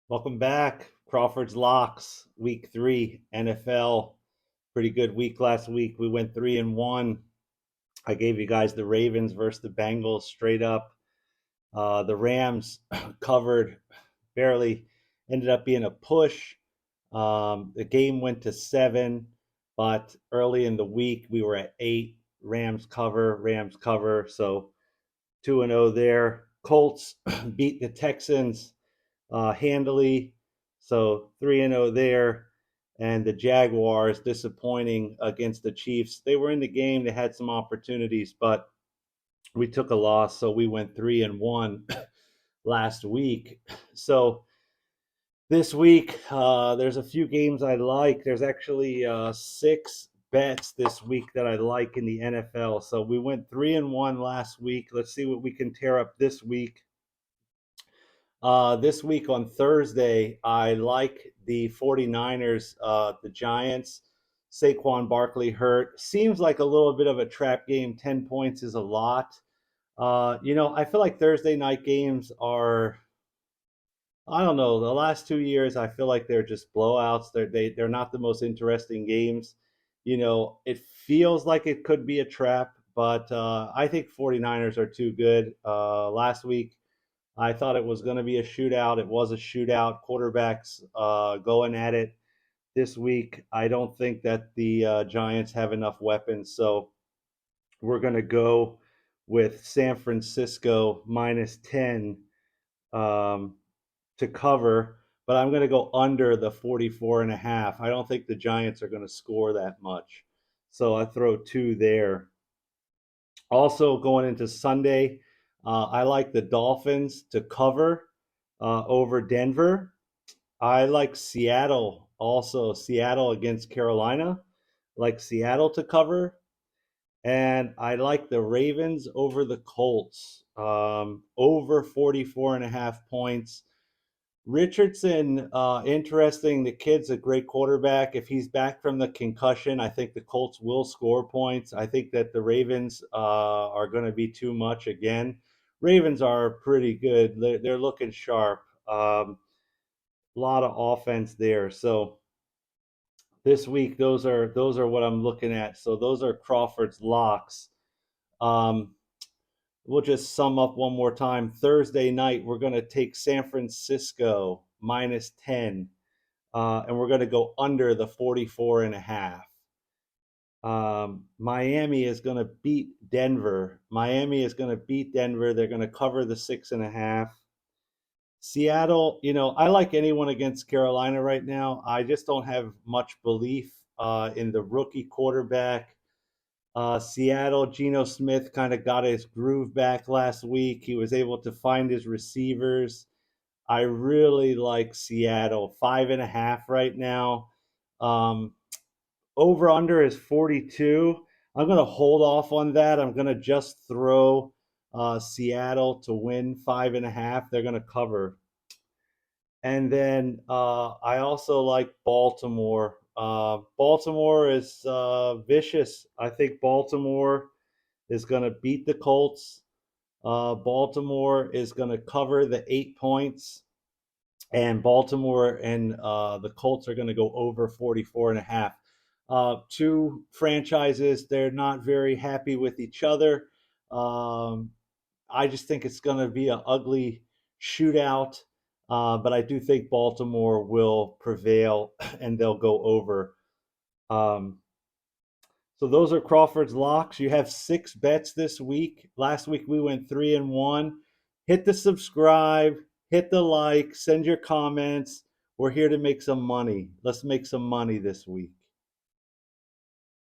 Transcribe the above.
Welcome back. Crawford's Locks, week 3, NFL. Pretty good week last week. We went 3-1. I gave you guys the Ravens versus the Bengals straight up. The Rams covered, barely ended up being a push. The game went to 7, but early in the week we were at 8. Rams cover. So 2-0 there. Colts beat the Texans handily. So 3-0 there. And the Jaguars disappointing against the Chiefs. They were in the game. They had some opportunities, but we took a loss. So we went 3-1 last week. So this week, there's a few games I like. There's actually 6 bets this week that I like in the NFL. So we went 3-1 last week. Let's see what we can tear up this week. This week on Thursday, I like the 49ers, the Giants. Saquon Barkley hurt. Seems like a little bit of a trap game. 10 points is a lot. I feel like Thursday night games are, I don't know, the last 2 years, I feel like they're just blowouts. They're not the most interesting games. It feels like it could be a trap, but I think 49ers are too good. Last week, I thought it was going to be a shootout. It was a shootout. Quarterbacks going at it this week. I don't think that the Giants have enough weapons. So we're going to go with San Francisco minus 10 to cover. But I'm going to go under the 44.5. I don't think the Giants are going to score that much. So I throw 2 there. Also, going into Sunday, I like the Dolphins to cover over Denver. I like Seattle also. Seattle against Carolina. Like Seattle to cover. And I like the Ravens over the Colts. Over 44.5 points. Richardson, interesting. The kid's a great quarterback. If he's back from the concussion, I think the Colts will score points. I think that the Ravens are going to be too much again. Ravens are pretty good. They're looking sharp. A lot of offense there. So this week, those are what I'm looking at. So those are Crawford's locks. Um, we'll just sum up one more time. Thursday night, we're going to take San Francisco minus 10, and we're going to go under the 44.5. Miami is going to beat Denver. Miami is going to beat Denver. They're going to cover the 6.5. Seattle, I like anyone against Carolina right now. I just don't have much belief in the rookie quarterback. Seattle, Geno Smith kind of got his groove back last week. He was able to find his receivers. I really like Seattle, 5.5 right now. Um, Over under is 42. I'm going to hold off on that. I'm going to just throw Seattle to win 5.5. They're going to cover. And then I also like Baltimore. Baltimore is vicious. I think Baltimore is going to beat the Colts. Baltimore is going to cover the 8 points. And Baltimore and the Colts are going to go over 44.5. Two franchises, they're not very happy with each other. Um, I just think it's going to be an ugly shootout, but I do think Baltimore will prevail and they'll go over. Um, so those are Crawford's locks. You have 6 bets this week. Last week we went 3-1. Hit the subscribe, hit the like, send your comments. We're here to make some money. Let's make some money this week.